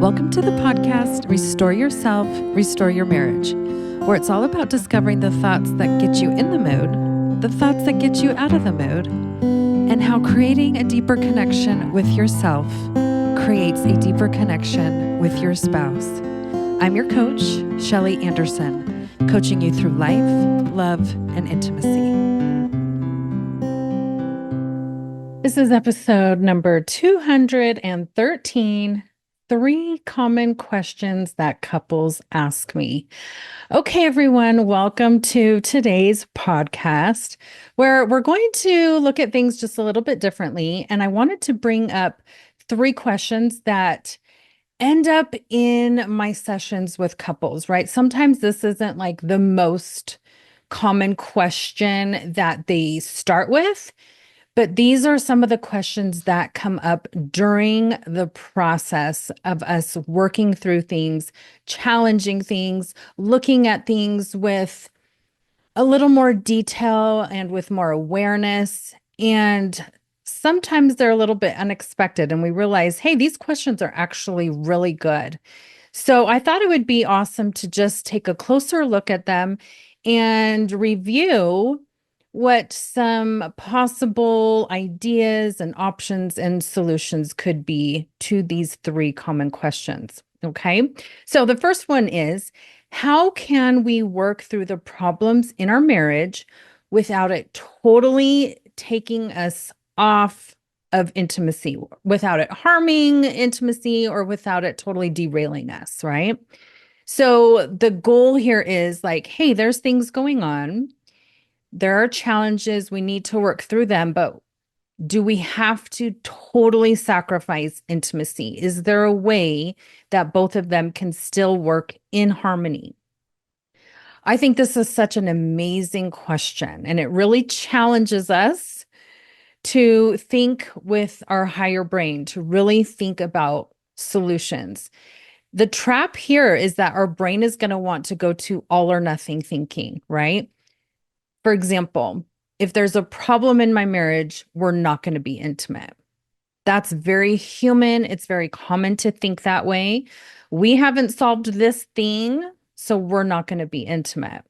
Welcome to the podcast, Restore Yourself, Restore Your Marriage, where it's all about discovering the thoughts that get you in the mood, the thoughts that get you out of the mood, and how creating a deeper connection with yourself creates a deeper connection with your spouse. I'm your coach, Shelly Anderson, coaching you through life, love, and intimacy. This is episode number 213, 3 common questions that couples ask me. Okay, everyone, welcome to today's podcast, where we're going to look at things just a little bit differently. And I wanted to bring up 3 questions that end up in my sessions with couples, right? Sometimes this isn't like the most common question that they start with, but these are some of the questions that come up during the process of us working through things, challenging things, looking at things with a little more detail and with more awareness. And sometimes they're a little bit unexpected, and we realize, hey, these questions are actually really good. So I thought it would be awesome to just take a closer look at them and review what some possible ideas and options and solutions could be to these 3 common questions. Okay. So the first one is, how can we work through the problems in our marriage without it totally taking us off of intimacy, without it harming intimacy, or without it totally derailing us, right? So the goal here is like, hey, there's things going on. There are challenges, we need to work through them, but do we have to totally sacrifice intimacy? Is there a way that both of them can still work in harmony? I think this is such an amazing question, and it really challenges us to think with our higher brain, to really think about solutions. The trap here is that our brain is going to want to go to all or nothing thinking, right? For example, if there's a problem in my marriage, we're not going to be intimate. That's very human. It's very common to think that way. We haven't solved this thing, so we're not going to be intimate.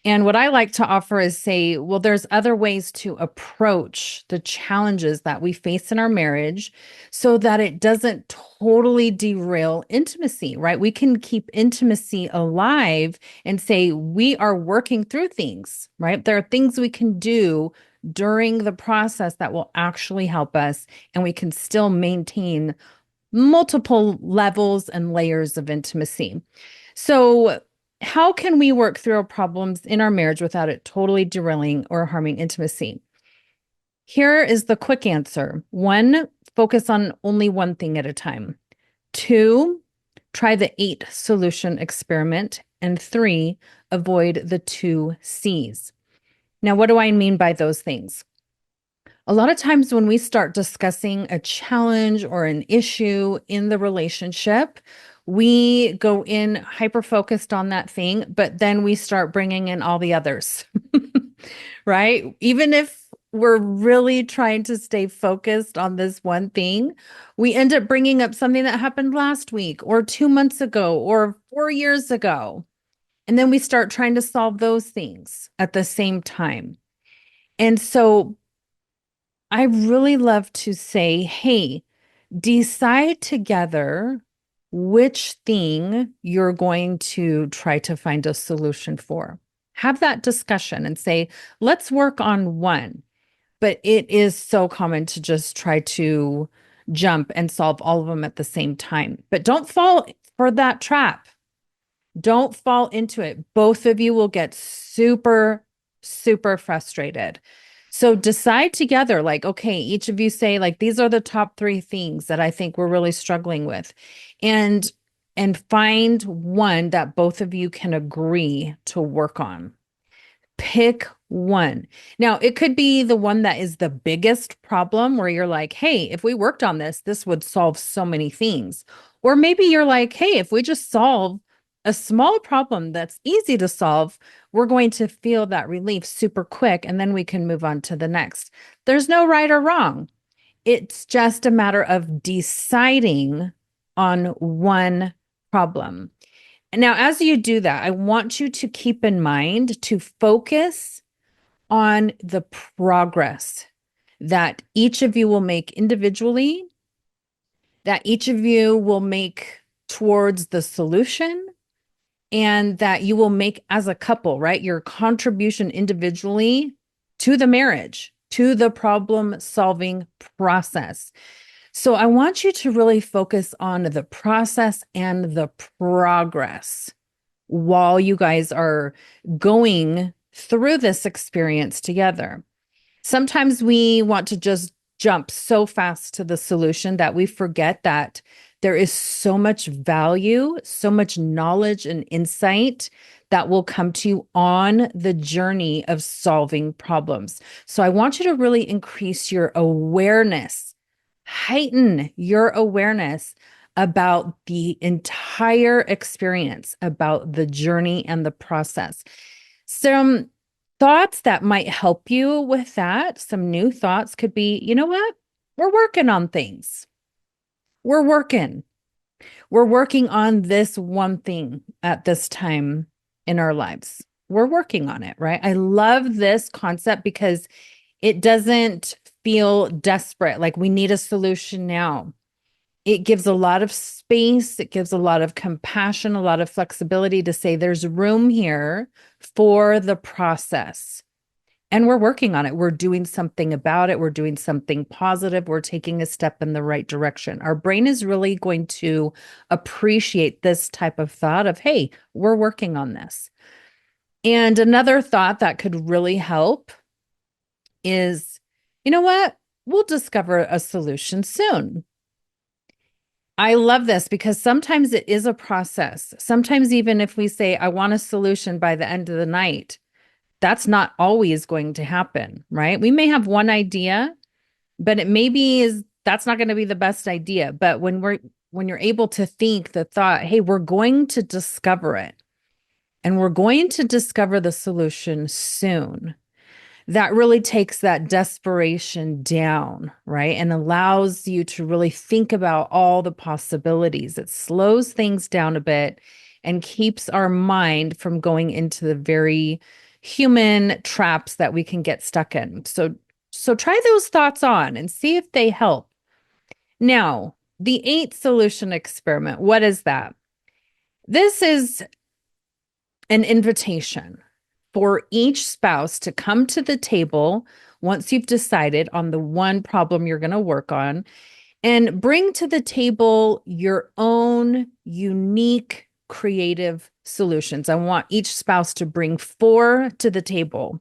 And what I like to offer is say, well, there's other ways to approach the challenges that we face in our marriage so that it doesn't totally derail intimacy, right? We can keep intimacy alive and say, we are working through things, right? There are things we can do during the process that will actually help us, and we can still maintain multiple levels and layers of intimacy. So, how can we work through our problems in our marriage without it totally derailing or harming intimacy? Here is the quick answer. 1, focus on only one thing at a time. 2, try the 8 solution experiment. And 3, avoid the 2 C's. Now, what do I mean by those things? A lot of times when we start discussing a challenge or an issue in the relationship, we go in hyper-focused on that thing, but then we start bringing in all the others, right? Even if we're really trying to stay focused on this one thing, we end up bringing up something that happened last week or 2 months ago or 4 years ago. And then we start trying to solve those things at the same time. And so I really love to say, hey, decide together which thing you're going to try to find a solution for. Have that discussion and say, let's work on one. But it is so common to just try to jump and solve all of them at the same time. But don't fall for that trap. Don't fall into it. Both of you will get super, super frustrated. So decide together, like, okay, each of you say, like, these are the top 3 things that I think we're really struggling with. And find one that both of you can agree to work on. Pick one. Now, it could be the one that is the biggest problem where you're like, hey, if we worked on this, this would solve so many things. Or maybe you're like, hey, if we just solve a small problem that's easy to solve, we're going to feel that relief super quick, and then we can move on to the next. There's no right or wrong. It's just a matter of deciding on one problem. And now, as you do that, I want you to keep in mind to focus on the progress that each of you will make individually, that each of you will make towards the solution, and that you will make as a couple, right? Your contribution individually to the marriage, to the problem solving process. So I want you to really focus on the process and the progress while you guys are going through this experience together. Sometimes we want to just jump so fast to the solution that we forget that there is so much value, so much knowledge and insight that will come to you on the journey of solving problems. So I want you to really increase your awareness, heighten your awareness about the entire experience, about the journey and the process. Some thoughts that might help you with that, some new thoughts could be, you know what? We're working on things. We're working. We're working on this one thing at this time in our lives. We're working on it, right? I love this concept because it doesn't feel desperate, like we need a solution now. It gives a lot of space. It gives a lot of compassion, a lot of flexibility to say there's room here for the process. And we're working on it. We're doing something about it. We're doing something positive. We're taking a step in the right direction. Our brain is really going to appreciate this type of thought of, hey, we're working on this. And another thought that could really help is, you know what? We'll discover a solution soon. I love this because sometimes it is a process. Sometimes even if we say, I want a solution by the end of the night, that's not always going to happen, right? We may have one idea, but it maybe is that's not going to be the best idea. But when you're able to think the thought, hey, we're going to discover it and we're going to discover the solution soon, that really takes that desperation down, right? And allows you to really think about all the possibilities. It slows things down a bit and keeps our mind from going into the very human traps that we can get stuck in. So try those thoughts on and see if they help. Now, the 8 solution experiment, what is that? This is an invitation for each spouse to come to the table once you've decided on the one problem you're going to work on and bring to the table your own unique creative solutions. I want each spouse to bring 4 to the table.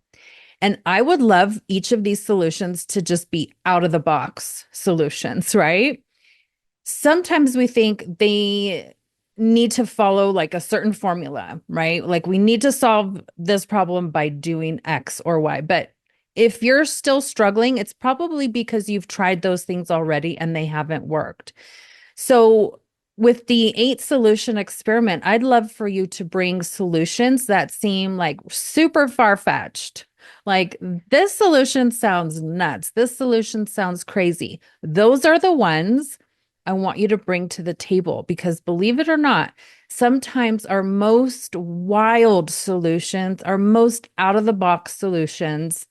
And I would love each of these solutions to just be out of the box solutions, right? Sometimes we think they need to follow like a certain formula, right? Like we need to solve this problem by doing X or Y. But if you're still struggling, it's probably because you've tried those things already and they haven't worked. So with the 8 solution experiment, I'd love for you to bring solutions that seem like super far-fetched. Like this solution sounds nuts. This solution sounds crazy. Those are the ones I want you to bring to the table because believe it or not, sometimes our most wild solutions, our most out of the box solutions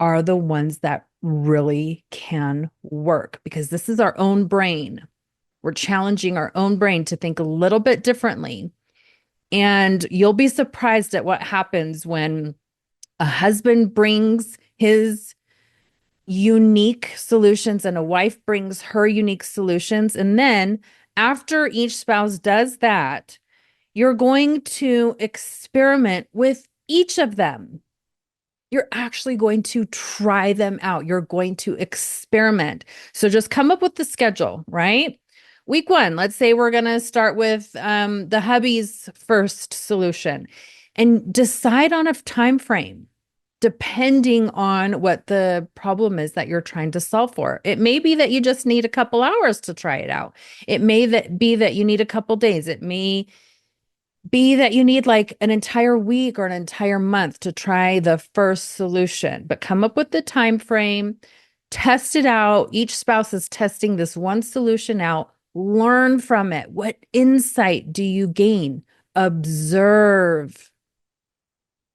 are the ones that really can work because this is our own brain. We're challenging our own brain to think a little bit differently. And you'll be surprised at what happens when a husband brings his unique solutions and a wife brings her unique solutions. And then after each spouse does that, you're going to experiment with each of them. You're actually going to try them out. You're going to experiment. So just come up with the schedule, right? Week 1, let's say we're going to start with the hubby's first solution and decide on a time frame depending on what the problem is that you're trying to solve for. It may be that you just need a couple hours to try it out. It may be that you need a couple days. It may be that you need like an entire week or an entire month to try the first solution, but come up with the time frame, test it out. Each spouse is testing this one solution out Learn from it. What insight do you gain? Observe,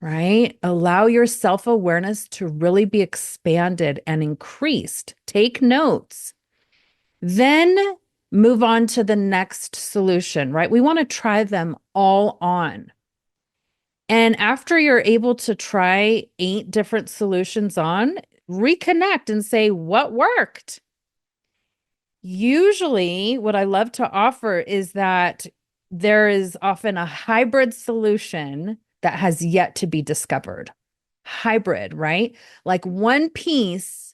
right? Allow your self-awareness to really be expanded and increased. Take notes. Then move on to the next solution, right? We want to try them all on. And after you're able to try 8 different solutions on, reconnect and say, what worked? Usually, what I love to offer is that there is often a hybrid solution that has yet to be discovered. Hybrid, right? Like one piece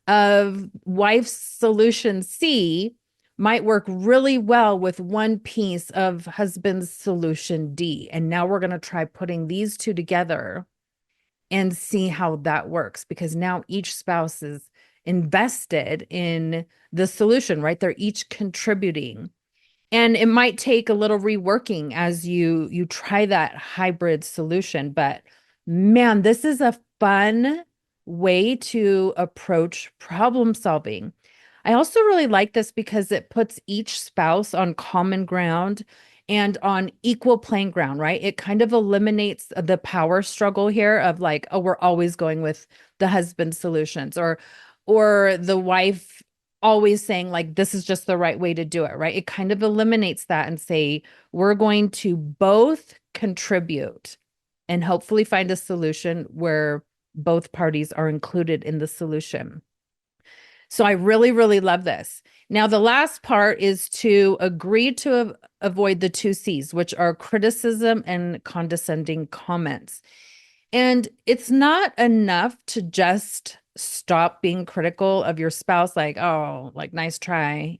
of wife's solution C might work really well with one piece of husband's solution D. And now we're going to try putting these two together and see how that works, because now each spouse is invested in the solution, right? They're each contributing. And it might take a little reworking as you try that hybrid solution, but man, this is a fun way to approach problem solving. I also really like this because it puts each spouse on common ground and on equal playing ground, right? It kind of eliminates the power struggle here of like, oh, we're always going with the husband's solutions, or the wife always saying like this is just the right way to do it, right? It kind of eliminates that and say we're going to both contribute and hopefully find a solution where both parties are included in the solution. So I really, really love this. Now, the last part is to agree to avoid the 2 C's, which are criticism and condescending comments. And it's not enough to just stop being critical of your spouse, like, oh, like, nice try,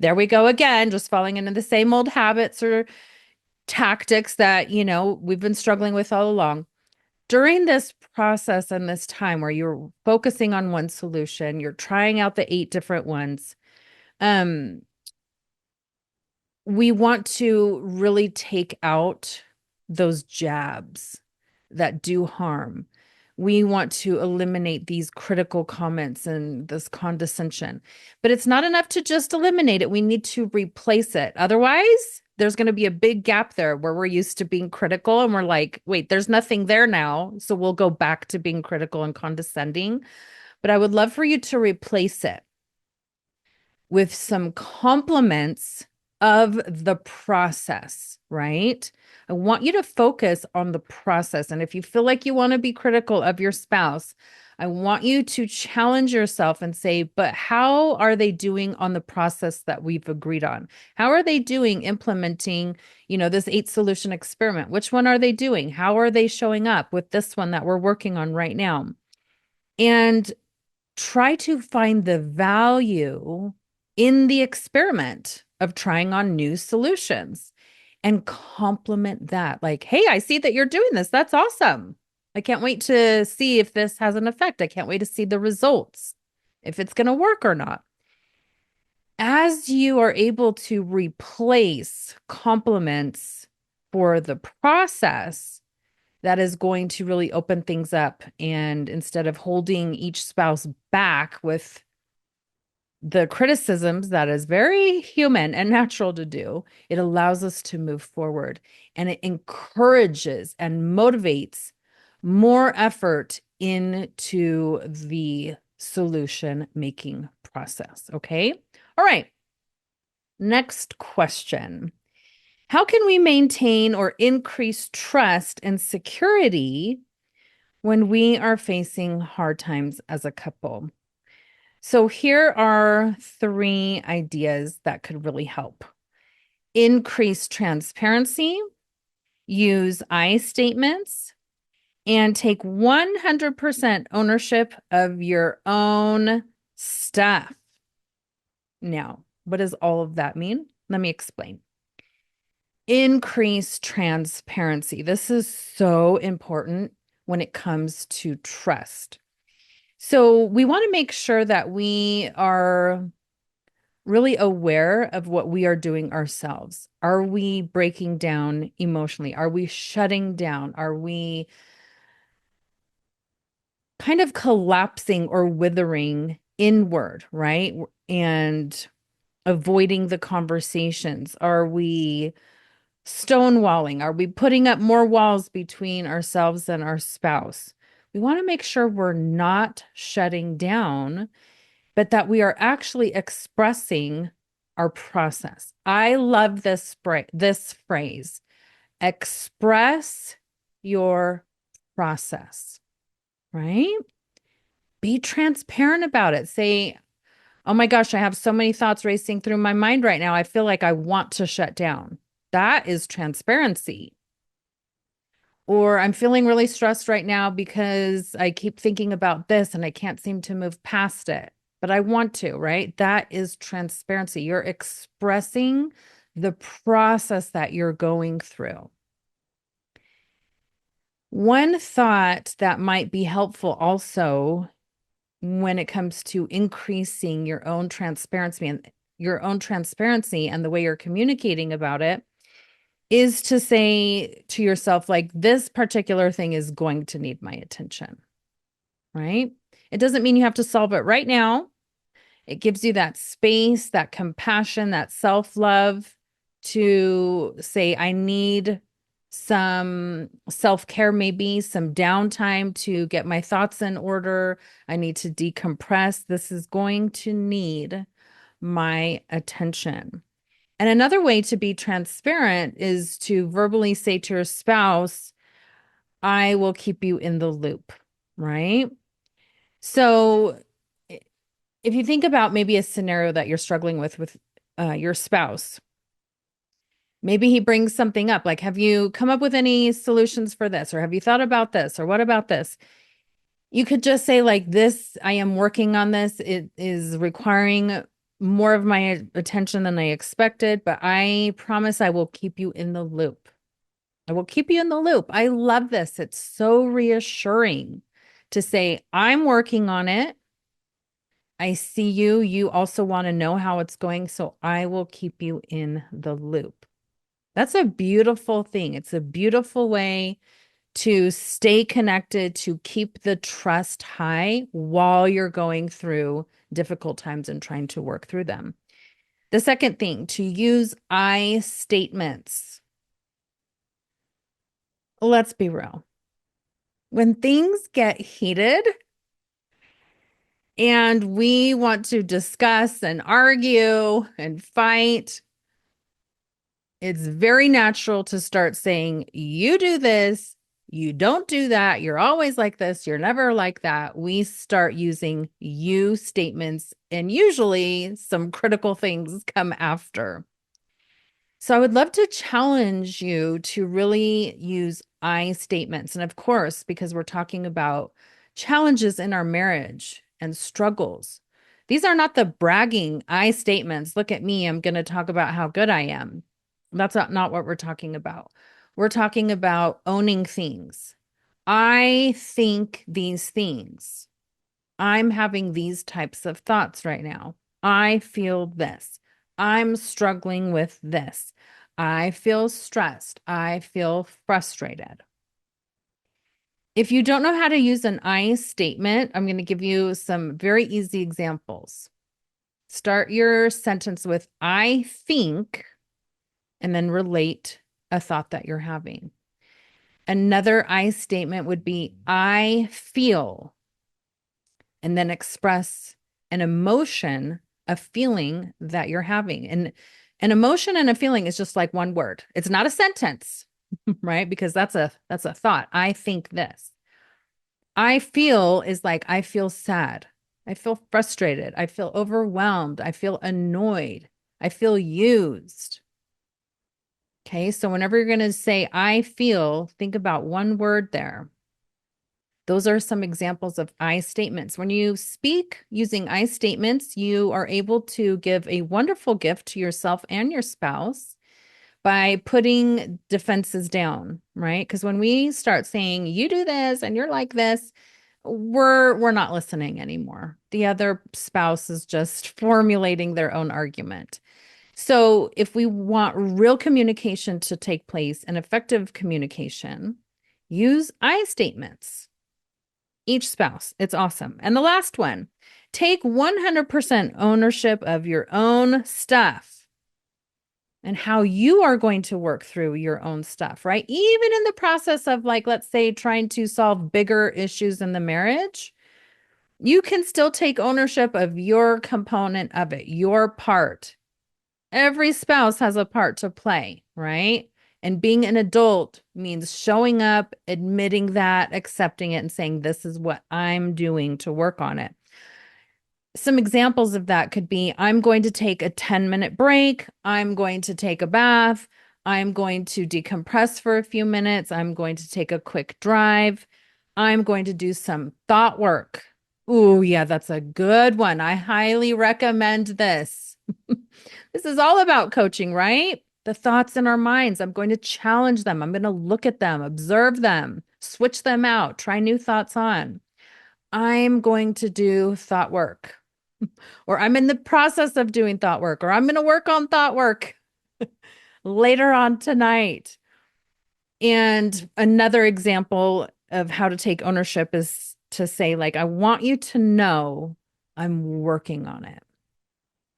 there we go again, just falling into the same old habits or tactics that, we've been struggling with all along. During this process and this time where you're focusing on one solution, you're trying out the 8 different ones, um, we want to really take out those jabs that do harm. We want to eliminate these critical comments and this condescension. But it's not enough to just eliminate it. We need to replace it. Otherwise, there's going to be a big gap there where we're used to being critical and we're like, wait, there's nothing there now. So we'll go back to being critical and condescending. But I would love for you to replace it with some compliments of the process, right? I want you to focus on the process. And if you feel like you want to be critical of your spouse, I want you to challenge yourself and say, but how are they doing on the process that we've agreed on? How are they doing implementing, this 8 solution experiment? Which one are they doing? How are they showing up with this one that we're working on right now? And try to find the value in the experiment of trying on new solutions and complement that. Like, hey, I see that you're doing this. That's awesome. I can't wait to see if this has an effect. I can't wait to see the results, if it's going to work or not. As you are able to replace compliments for the process, that is going to really open things up. And instead of holding each spouse back with the criticisms, that is very human and natural to do, it allows us to move forward, and it encourages and motivates more effort into the solution making process. Okay. All right. Next question. How can we maintain or increase trust and security when we are facing hard times as a couple? So here are 3 ideas that could really help. Increase transparency, use I statements, and take 100% ownership of your own stuff. Now, what does all of that mean? Let me explain. Increase transparency. This is so important when it comes to trust. So we want to make sure that we are really aware of what we are doing ourselves. Are we breaking down emotionally? Are we shutting down? Are we kind of collapsing or withering inward, right? And avoiding the conversations? Are we stonewalling? Are we putting up more walls between ourselves and our spouse? We want to make sure we're not shutting down, but that we are actually expressing our process. I love this phrase, express your process, right? Be transparent about it. Say, oh my gosh, I have so many thoughts racing through my mind right now. I feel like I want to shut down. That is transparency. Or I'm feeling really stressed right now because I keep thinking about this and I can't seem to move past it, but I want to, right? That is transparency. You're expressing the process that you're going through. One thought that might be helpful also when it comes to increasing your own transparency and the way you're communicating about it is to say to yourself, like, this particular thing is going to need my attention, right? It doesn't mean you have to solve it right now. It gives you that space, that compassion, that self-love to say, I need some self-care, maybe some downtime to get my thoughts in order. I need to decompress. This is going to need my attention. And another way to be transparent is to verbally say to your spouse, I will keep you in the loop, right? So if you think about maybe a scenario that you're struggling with your spouse, maybe he brings something up, like, have you come up with any solutions for this? Or have you thought about this? Or what about this? You could just say, like, this, I am working on this. It is requiring more of my attention than I expected, but I promise I will keep you in the loop. I will keep you in the loop. I love this. It's so reassuring to say, I'm working on it. I see you. You also want to know how it's going, so I will keep you in the loop. That's a beautiful thing. It's a beautiful way to stay connected, to keep the trust high while you're going through difficult times and trying to work through them. The second thing, to use I statements. Let's be real. When things get heated and we want to discuss and argue and fight, it's very natural to start saying, you do this, you don't do that, you're always like this, you're never like that. We start using you statements, and usually some critical things come after. So I would love to challenge you to really use I statements. And of course, because we're talking about challenges in our marriage and struggles, these are not the bragging I statements. Look at me, I'm going to talk about how good I am. That's not what we're talking about. We're talking about owning things. I think these things. I'm having these types of thoughts right now. I feel this. I'm struggling with this. I feel stressed. I feel frustrated. If you don't know how to use an I statement, I'm going to give you some very easy examples. Start your sentence with I think, and then relate a thought that you're having. Another I statement would be I feel, and then express an emotion, a feeling that you're having. And an emotion and a feeling is just like one word. It's not a sentence, right? Because that's a thought. I think this. I feel is like, I feel sad. I feel frustrated. I feel overwhelmed. I feel annoyed. I feel used. Okay. So whenever you're going to say, I feel, think about one word there. Those are some examples of I statements. When you speak using I statements, you are able to give a wonderful gift to yourself and your spouse by putting defenses down, right? Because when we start saying, you do this and you're like this, we're not listening anymore. The other spouse is just formulating their own argument. So if we want real communication to take place and effective communication, use I statements. Each spouse. It's awesome. And the last one, Take 100% ownership of your own stuff and how you are going to work through your own stuff, right? Even in the process of, like, let's say, trying to solve bigger issues in the marriage, you can still take ownership of your component of it, your part. Every spouse has a part to play, right? And being an adult means showing up, admitting that, accepting it, and saying, this is what I'm doing to work on it. Some examples of that could be, I'm going to take a 10-minute break. I'm going to take a bath. I'm going to decompress for a few minutes. I'm going to take a quick drive. I'm going to do some thought work. Oh, yeah, that's a good one. I highly recommend this. This is all about coaching, right? The thoughts in our minds. I'm going to challenge them. I'm going to look at them, observe them, switch them out, try new thoughts on. I'm going to do thought work, or I'm in the process of doing thought work, or I'm going to work on thought work later on tonight. And another example of how to take ownership is to say, like, I want you to know I'm working on it.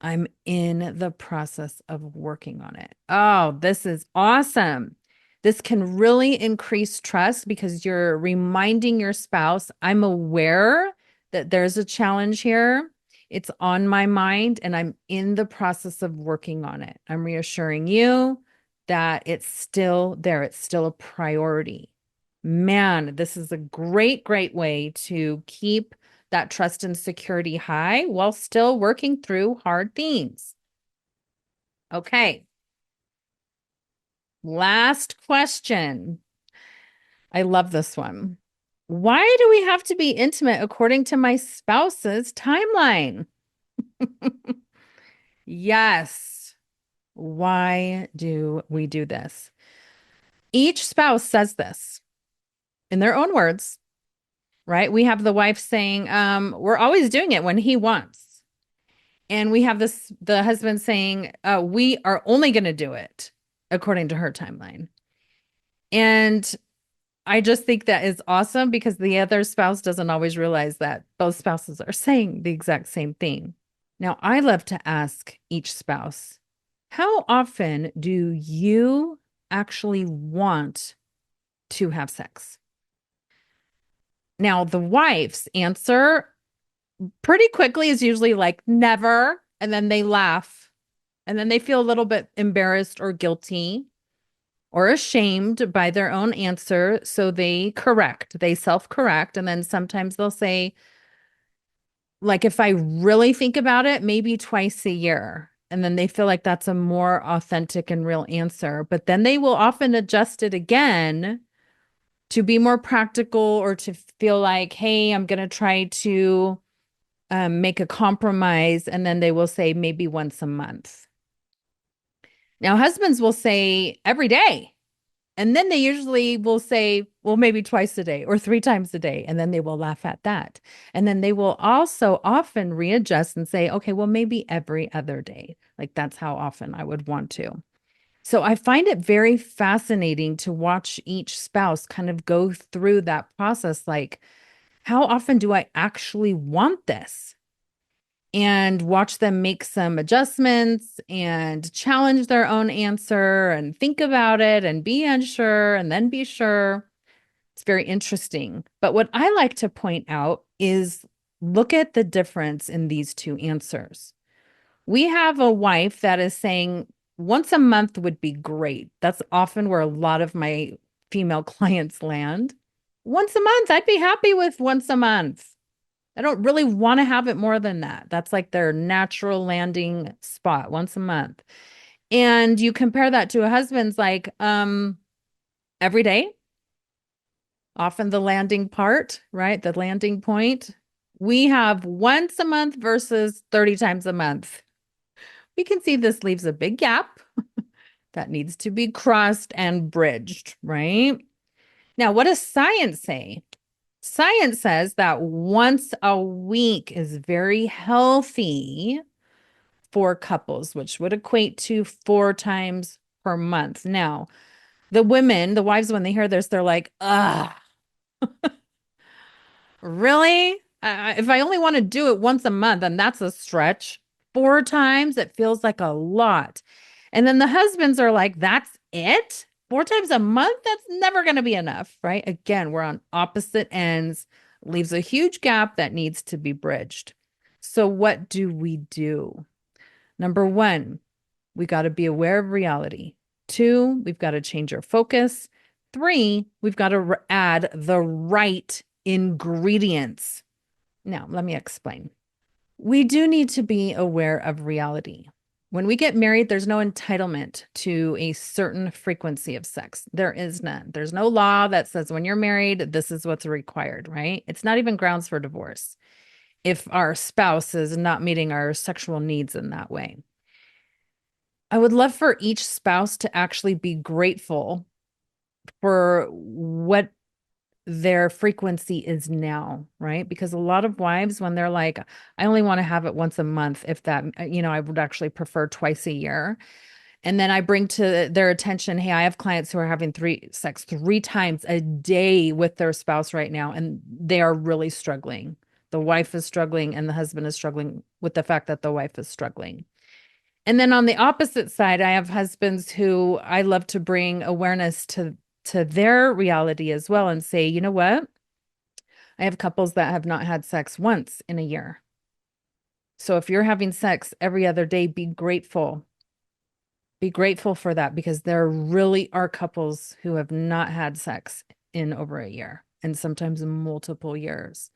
I'm in the process of working on it. Oh, this is awesome. This can really increase trust because you're reminding your spouse, I'm aware that there's a challenge here. It's on my mind and I'm in the process of working on it. I'm reassuring you that it's still there. It's still a priority. Man, this is a great, great way to keep that trust and security high while still working through hard themes. Okay. Last question. I love this one. Why do we have to be intimate according to my spouse's timeline? Yes. Why do we do this? Each spouse says this in their own words, right? We have the wife saying, we're always doing it when he wants. And we have the husband saying, we are only going to do it according to her timeline. And I just think that is awesome because the other spouse doesn't always realize that both spouses are saying the exact same thing. Now, I love to ask each spouse, how often do you actually want to have sex? Now, the wife's answer pretty quickly is usually like, never. And then they laugh. And then they feel a little bit embarrassed or guilty or ashamed by their own answer. So they self-correct. And then sometimes they'll say, like, if I really think about it, maybe twice a year. And then they feel like that's a more authentic and real answer. But then they will often adjust it again to be more practical or to feel like, hey, I'm going to try to make a compromise. And then they will say maybe once a month. Now, husbands will say every day. And then they usually will say, well, maybe twice a day or 3 times a day. And then they will laugh at that. And then they will also often readjust and say, okay, well, maybe every other day. Like that's how often I would want to. So I find it very fascinating to watch each spouse kind of go through that process. Like, how often do I actually want this? And watch them make some adjustments and challenge their own answer and think about it and be unsure and then be sure. It's very interesting. But what I like to point out is look at the difference in these two answers. We have a wife that is saying once a month would be great. That's often where a lot of my female clients land. Once a month, I'd be happy with once a month. I don't really want to have it more than that. That's like their natural landing spot once a month. And you compare that to a husband's like every day, often the landing part, right? The landing point. We have once a month versus 30 times a month. We can see this leaves a big gap that needs to be crossed and bridged, right? Now, what does science say? Science says that once a week is very healthy for couples, which would equate to 4 times per month. Now, the women, the wives, when they hear this, they're like, really? If I only want to do it once a month, and that's a stretch, 4 times, it feels like a lot. And then the husbands are like, that's it? 4 times a month? That's never going to be enough, right? Again, we're on opposite ends, leaves a huge gap that needs to be bridged. So, what do we do? Number one, we got to be aware of reality. Two, we've got to change our focus. Three, we've got to add the right ingredients. Now, let me explain. We do need to be aware of reality. When we get married, there's no entitlement to a certain frequency of sex. There is none. There's no law that says when you're married, this is what's required, right? It's not even grounds for divorce if our spouse is not meeting our sexual needs in that way. I would love for each spouse to actually be grateful for what their frequency is now, right? Because a lot of wives, when they're like, I only want to have it once a month, if that, I would actually prefer twice a year. And then I bring to their attention, hey, I have clients who are having sex 3 times a day with their spouse right now, and they are really struggling. The wife is struggling, and the husband is struggling with the fact that the wife is struggling. And then on the opposite side, I have husbands who I love to bring awareness to their reality as well and say, you know what? I have couples that have not had sex once in a year. So if you're having sex every other day, be grateful. Be grateful for that, because there really are couples who have not had sex in over a year, and sometimes multiple years.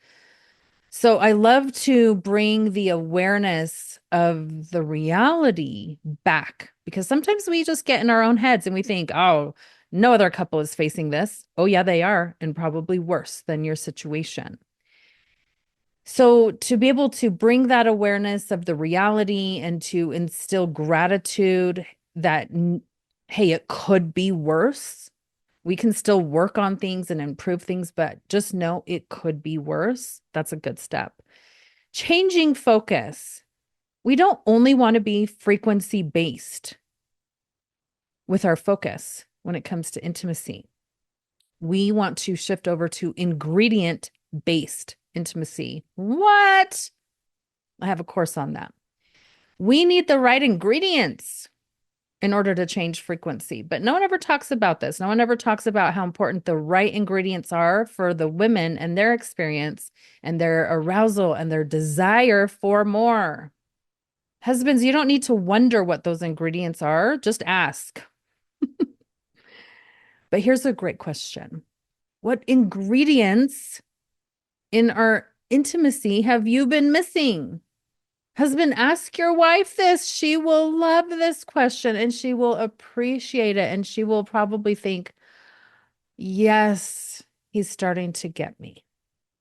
So I love to bring the awareness of the reality back, because sometimes we just get in our own heads and we think, oh, no other couple is facing this. Oh, yeah, they are, and probably worse than your situation. So to be able to bring that awareness of the reality and to instill gratitude that, hey, it could be worse. We can still work on things and improve things, but just know it could be worse. That's a good step. Changing focus. We don't only want to be frequency based with our focus when it comes to intimacy. We want to shift over to ingredient based intimacy. What? I have a course on that. We need the right ingredients in order to change frequency. But no one ever talks about this. No one ever talks about how important the right ingredients are for the women and their experience and their arousal and their desire for more. Husbands, you don't need to wonder what those ingredients are. Just ask. But here's a great question. What ingredients in our intimacy have you been missing? Husband, ask your wife this. She will love this question and she will appreciate it. And she will probably think, yes, he's starting to get me.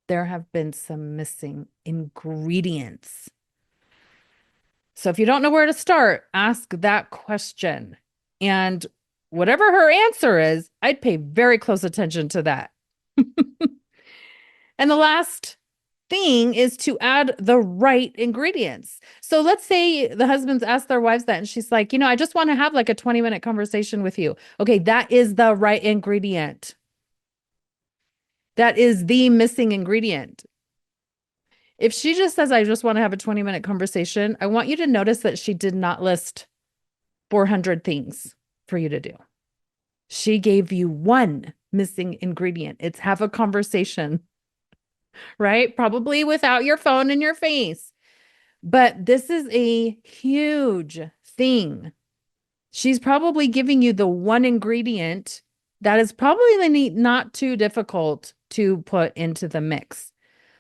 There have been some missing ingredients. So if you don't know where to start, ask that question. And whatever her answer is, I'd pay very close attention to that. And the last thing is to add the right ingredients. So let's say the husbands ask their wives that, and she's like, I just want to have like a 20-minute conversation with you. Okay, that is the right ingredient. That is the missing ingredient. If she just says, I just want to have a 20-minute conversation, I want you to notice that she did not list 400 things for you to do. She gave you one missing ingredient. It's have a conversation, right? Probably without your phone in your face. But this is a huge thing. She's probably giving you the one ingredient that is probably not too difficult to put into the mix.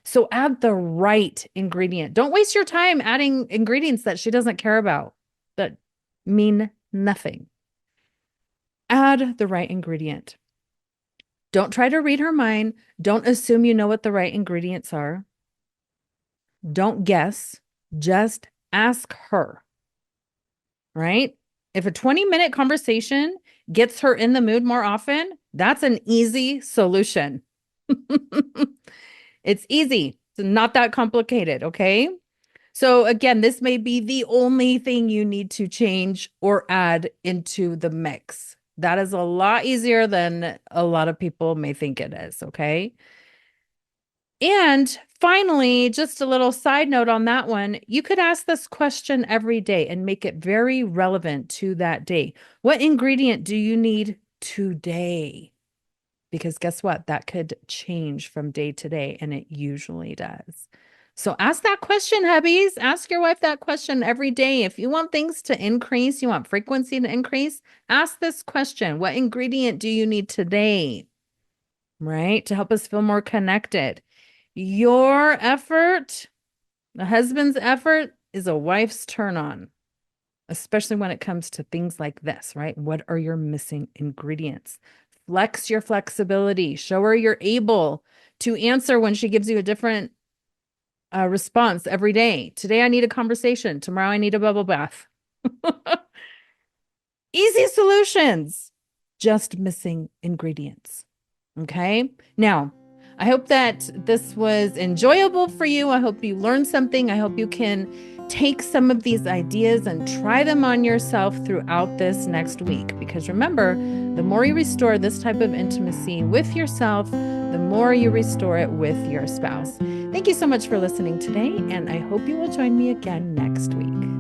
So add the right ingredient. Don't waste your time adding ingredients that she doesn't care about, that mean nothing. Add the right ingredient. Don't try to read her mind. Don't assume you know what the right ingredients are. Don't guess. Just ask her, right? If a 20-minute conversation gets her in the mood more often, that's an easy solution. It's easy. It's not that complicated, okay? So again, this may be the only thing you need to change or add into the mix. That is a lot easier than a lot of people may think it is, okay? And finally, just a little side note on that one, you could ask this question every day and make it very relevant to that day. What ingredient do you need today? Because guess what? That could change from day to day, and it usually does. So ask that question, hubbies. Ask your wife that question every day. If you want things to increase, you want frequency to increase, ask this question. What ingredient do you need today? Right? To help us feel more connected. Your effort, the husband's effort, is a wife's turn on, especially when it comes to things like this, right? What are your missing ingredients? Flex your flexibility. Show her you're able to answer when she gives you a different response every day. Today, I need a conversation. Tomorrow, I need a bubble bath. Easy solutions, just missing ingredients. Okay. Now, I hope that this was enjoyable for you. I hope you learned something. I hope you can take some of these ideas and try them on yourself throughout this next week. Because remember, the more you restore this type of intimacy with yourself, the more you restore it with your spouse. Thank you so much for listening today, and I hope you will join me again next week.